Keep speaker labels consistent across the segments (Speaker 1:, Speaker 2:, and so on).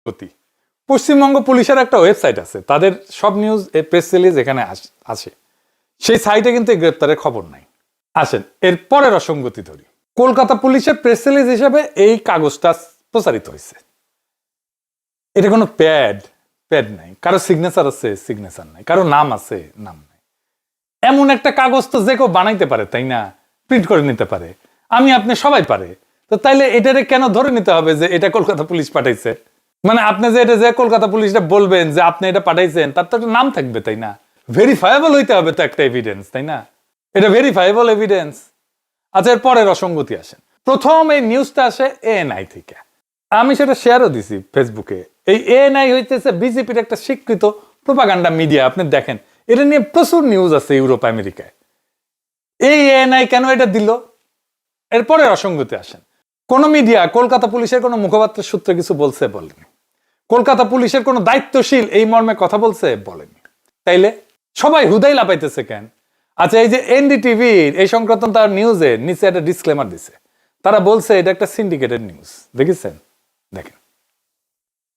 Speaker 1: গতি। পশ্চিমবঙ্গ পুলিশের একটা ওয়েবসাইট আছে, তাদের সব নিউজ প্রেস রিলিজ এখানে আসে। সেই সাইটে কিন্তু এই গ্রেপ্তারের খবর নাই। আসেন এর পরের অসঙ্গতি ধরি। কলকাতা পুলিশের প্রেস রিলিজ হিসেবে এই কাগজটা প্রচারিত হয়েছে। এটা কোনো প্যাড নাই, কারো সিগনেচার আছে সিগনেচার নাই, কারো নাম আছে নাম নাই। এমন একটা কাগজ তো যে কেউ বানাইতে পারে, তাই না? প্রিন্ট করে নিতে পারে, আমি আপনি সবাই পারে। তো তাইলে এটারে কেন ধরে নিতে হবে যে এটা কলকাতা পুলিশ পাঠাইছে? মানে আপনি যে এটা যে কলকাতা পুলিশটা বলবেন যে আপনি এটা পাঠাইছেন, তার তো একটা নাম থাকবে, তাই না? ভেরিফায়েবল হইতে হবে তো একটা এভিডেন্স, তাই না? এটা ভেরিফায়েবল এভিডেন্স। আচ্ছা, এর পরের অসঙ্গতি আসেন। প্রথম এই নিউজটা আসে এএনআই থেকে। আমি সেটা শেয়ারও দিছি ফেসবুকে। এই এএনআই হইতেছে বিজেপির একটা স্বীকৃত প্রোপাগান্ডা মিডিয়া। আপনি দেখেন এটা নিয়ে প্রচুর নিউজ আছে ইউরোপ আমেরিকায়। এই এএনআই কেন এটা দিল? এরপরে অসঙ্গতি আসেন। কোন মিডিয়া কলকাতা পুলিশের কোন মুখপাত্রের সূত্রে কিছু বলছে? বলেনি। কলকাতা পুলিশের কোন দায়িত্বশীল এই মর্মে কথা বলছে? বলেনি। তাইলে সবাই হুদাই লাপাইতেছে কেন? আচ্ছা, এই যে এনডিটিভির এই সংক্রান্ত তার নিউজে নিচে একটা ডিসক্লেমার দিছে। তারা বলছে এটা একটা সিন্ডিকেটেড নিউজ। দেখেছেন? দেখেন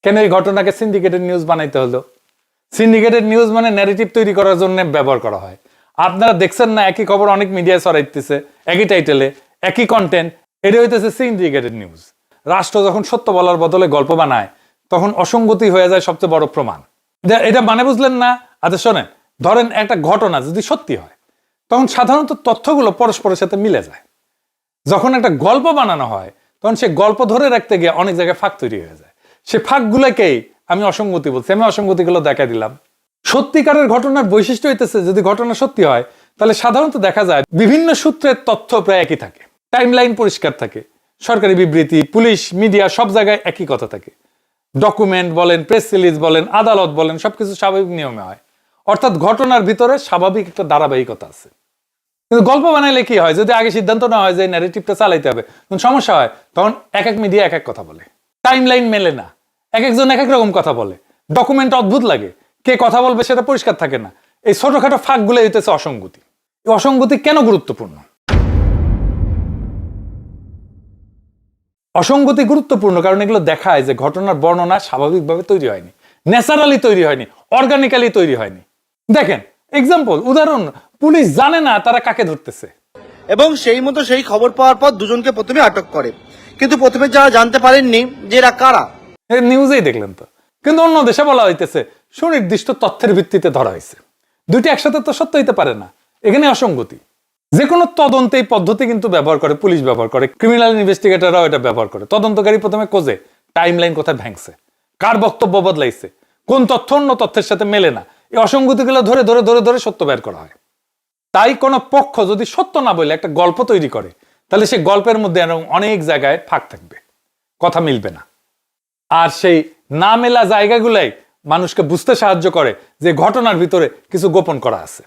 Speaker 1: কেন এই ঘটনাকে সিন্ডিকেটেড নিউজ বানাইতে হলো। সিন্ডিকেটেড নিউজ মানে ন্যারেটিভ তৈরি করার জন্য ব্যবহার করা হয়। আপনারা দেখছেন না একই খবর অনেক মিডিয়ায় ছড়াইতেছে, একই টাইটেলে একই কন্টেন্ট। এটা হইতেছে সিন্ডিকেটেড নিউজ। রাষ্ট্র যখন সত্য বলার বদলে গল্প বানায় তখন অসঙ্গতি হয়ে যায় সবচেয়ে বড় প্রমাণ। এটা মানে বুঝলেন না? আচ্ছা শোনেন, ধরেন একটা ঘটনা যদি সত্যি হয় তখন সাধারণত তথ্যগুলো পরস্পরের সাথে মিলে যায়। যখন একটা গল্প বানানো হয় তখন সে গল্প ধরে রাখতে গিয়ে অনেক জায়গায় ফাঁক তৈরি হয়ে যায়। সে ফাঁকগুলোকেই আমি অসঙ্গতি বলছি। আমি অসঙ্গতিগুলো দেখা দিলাম। সত্যিকারের ঘটনার বৈশিষ্ট্য হইতেছে যদি ঘটনা সত্যি হয় তাহলে সাধারণত দেখা যায় বিভিন্ন সূত্রের তথ্য প্রায় একই থাকে, টাইমলাইন পরিষ্কার থাকে, সরকারি বিবৃতি, পুলিশ, মিডিয়া সব জায়গায় একই কথা থাকে। ডকুমেন্ট বলেন, প্রেস রিলিজ বলেন, আদালত বলেন, সবকিছু স্বাভাবিক নিয়মে হয়। অর্থাৎ ঘটনার ভিতরে স্বাভাবিক একটা ধারাবাহিকতা আছে। কিন্তু গল্প বানাইলে কি হয়, যদি আগে সিদ্ধান্ত না হয় যে ন্যারেটিভটা চালাইতে হবে, তখন সমস্যা হয়। তখন এক এক মিডিয়া এক এক কথা বলে, টাইমলাইন মেলে না, এক একজন এক এক রকম কথা বলে, ডকুমেন্ট অদ্ভুত লাগে, কে কথা বলবে সেটা পরিষ্কার থাকে না। এই ছোটখাটো ফাঁকগুলো হইতেছে অসঙ্গতি। এই অসঙ্গতি কেন গুরুত্বপূর্ণ? অসঙ্গতি গুরুত্বপূর্ণ কারণ এগুলো দেখায় যে ঘটনার বর্ণনা স্বাভাবিকভাবে তৈরি হয়নি, ন্যাচারালি তৈরি হয়নি, অর্গানিক্যালি তৈরি হয়নি। দেখেন এক্সাম্পল, উদাহরণ, পুলিশ জানে না তারা কাকে ধরতেছে
Speaker 2: এবং সেই মতো সেই খবর পাওয়ার পর দুজনকে প্রথমে আটক করে, কিন্তু প্রথমে যারা জানতে পারেননি যে এরা কারা।
Speaker 1: নিউজেই দেখলেন তো। কিন্তু অন্য দেশে বলা হইতেছে সুনির্দিষ্ট তথ্যের ভিত্তিতে ধরা হয়েছে। দুইটি একসাথে তো সত্য হইতে পারে না। এখানে অসঙ্গতি। যে কোনো তদন্তে এই পদ্ধতি কিন্তু ব্যবহার করে, পুলিশ ব্যবহার করে, ক্রিমিনাল ইনভেস্টিগেটররাও এটা ব্যবহার করে। তদন্তকারী প্রথমে খোঁজে টাইমলাইন কোথায় ভাঙছে, কার বক্তব্য বদলাইছে, কোন তথ্য অন্য তথ্যের সাথে মেলে না। এই অসঙ্গতিগুলো ধরে ধরে ধরে ধরে সত্য বের করা হয়। তাই কোনো পক্ষ যদি সত্য না বলে একটা গল্প তৈরি করে তাহলে সেই গল্পের মধ্যে অনেক জায়গায় ফাঁক থাকবে, কথা মিলবে না। আর সেই না মেলা জায়গাগুলাই মানুষকে বুঝতে সাহায্য করে যে ঘটনার ভিতরে কিছু গোপন করা আছে।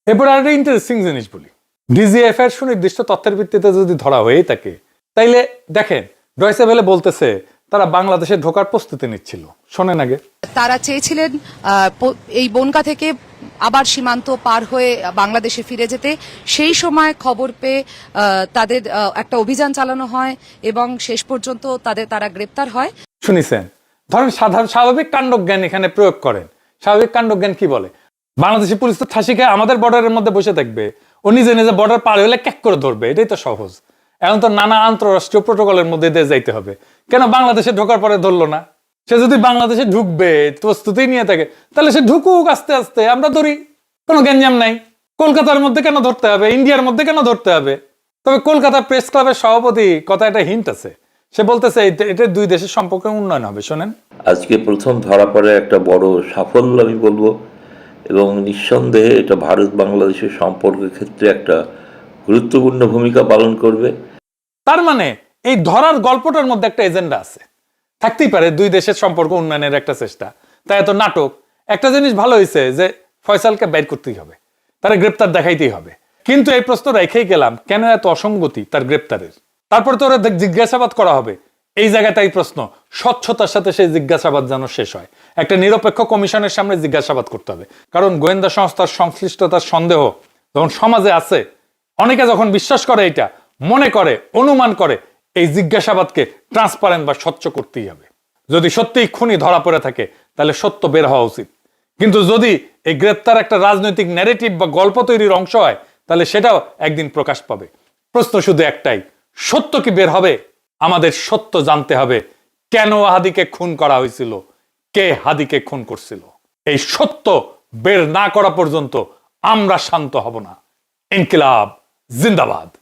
Speaker 1: এরপর আর একটা ইন্টারেস্টিং জিনিস বলি। ডিজিএফ এর সুনির্দিষ্ট তথ্যের ভিত্তিতে যদি ধরা হয়েই থাকে তাইলে দেখেন ডয়েচে ভেলে বলতেছে তারা বাংলাদেশে ঢোকার প্রস্তুতি নিচ্ছিল। শোনেন আগে।
Speaker 3: তারা চেয়েছিলেন এই বনগা থেকে আবার সীমান্ত পার হয়ে বাংলাদেশে ফিরে যেতে। সেই সময় খবর পেয়ে তাদের একটা অভিযান চালানো হয় এবং শেষ পর্যন্ত তারা গ্রেপ্তার হয়।
Speaker 1: শুনিছেন? ধরেন সাধারণ স্বাভাবিক কাণ্ডজ্ঞান এখানে প্রয়োগ করেন। স্বাভাবিক কাণ্ডজ্ঞান কি বলে? বাংলাদেশি পুলিশ তো ঠাসিকে আমাদের বর্ডারের মধ্যে বসে থাকবে, ও নিজে নিজে বর্ডার পার হলে ক্যাক করে ধরবে, এটাই তো সহজ। এখন তো নানা আন্তঃরাষ্ট্রীয় প্রোটোকলের মধ্যে দিয়ে যাইতে হবে। কেন বাংলাদেশে ঢোকার পরে ধরলো না? সে যদি বাংলাদেশে ঢুকবে প্রস্তুতি নিয়ে থাকে তাহলে সে ঢুকুক আস্তে আস্তে, আমরা ধরি, কোনো গ্যাঞ্জাম নাই। কলকাতার মধ্যে কেন ধরতে হবে? ইন্ডিয়ার মধ্যে কেন ধরতে হবে? তবে কলকাতা প্রেস ক্লাবের সভাপতি কথা একটা হিন্ট আছে, সে বলতেছে এটা দুই দেশের সম্পর্কে উন্নয়ন হবে। শোনেন।
Speaker 4: আজকে প্রথম ধরা পড়ে একটা বড় সাফল্য আমি বলবো, এবং নিঃসন্দেহে এটা ভারত বাংলাদেশের সম্পর্কের ক্ষেত্রে একটা গুরুত্বপূর্ণ ভূমিকা পালন করবে।
Speaker 1: তার মানে এই ধরার গল্পটার মধ্যে একটা এজেন্ডা আছে, থাকতেই পারে দুই দেশের সম্পর্ক উন্নয়নের একটা চেষ্টা। তাই এত নাটক। একটা জিনিস ভালো হয়েছে যে ফয়সালকে বের করতেই হবে, তারা গ্রেপ্তার দেখাইতেই হবে। কিন্তু এই প্রশ্ন রেখেই গেলাম, কেন এত অসঙ্গতি তার গ্রেপ্তারের? তারপর তো ওরা জিজ্ঞাসাবাদ করা হবে। এই জায়গাটাই প্রশ্ন, স্বচ্ছতার সাথে সেই জিজ্ঞাসাবাদ যেন শেষ হয়। একটা নিরপেক্ষ কমিশনের সামনে জিজ্ঞাসাবাদ করতে হবে। কারণ গোয়েন্দা সংস্থার সংশ্লিষ্টতার সন্দেহ যখন সমাজে আছে, অনেকে যখন বিশ্বাস করে, এটা মনে করে, অনুমান করে, এই জিজ্ঞাসাবাদকে ট্রান্সপারেন্ট বা স্বচ্ছ করতেই হবে। যদি সত্যিই খুনি ধরা পড়ে থাকে তাহলে সত্য বের হওয়া উচিত। কিন্তু যদি এই গ্রেপ্তার একটা রাজনৈতিক ন্যারেটিভ বা গল্প তৈরির অংশ হয় তাহলে সেটাও একদিন প্রকাশ পাবে। প্রশ্ন শুধু একটাই, সত্য কি বের হবে? আমাদের সত্য জানতে হবে, কেন হাদিকে খুন করা হয়েছিল, কে হাদিকে খুন করছিল। এই সত্য বের না করা পর্যন্ত আমরা শান্ত হব না। ইনকিলাব জিন্দাবাদ।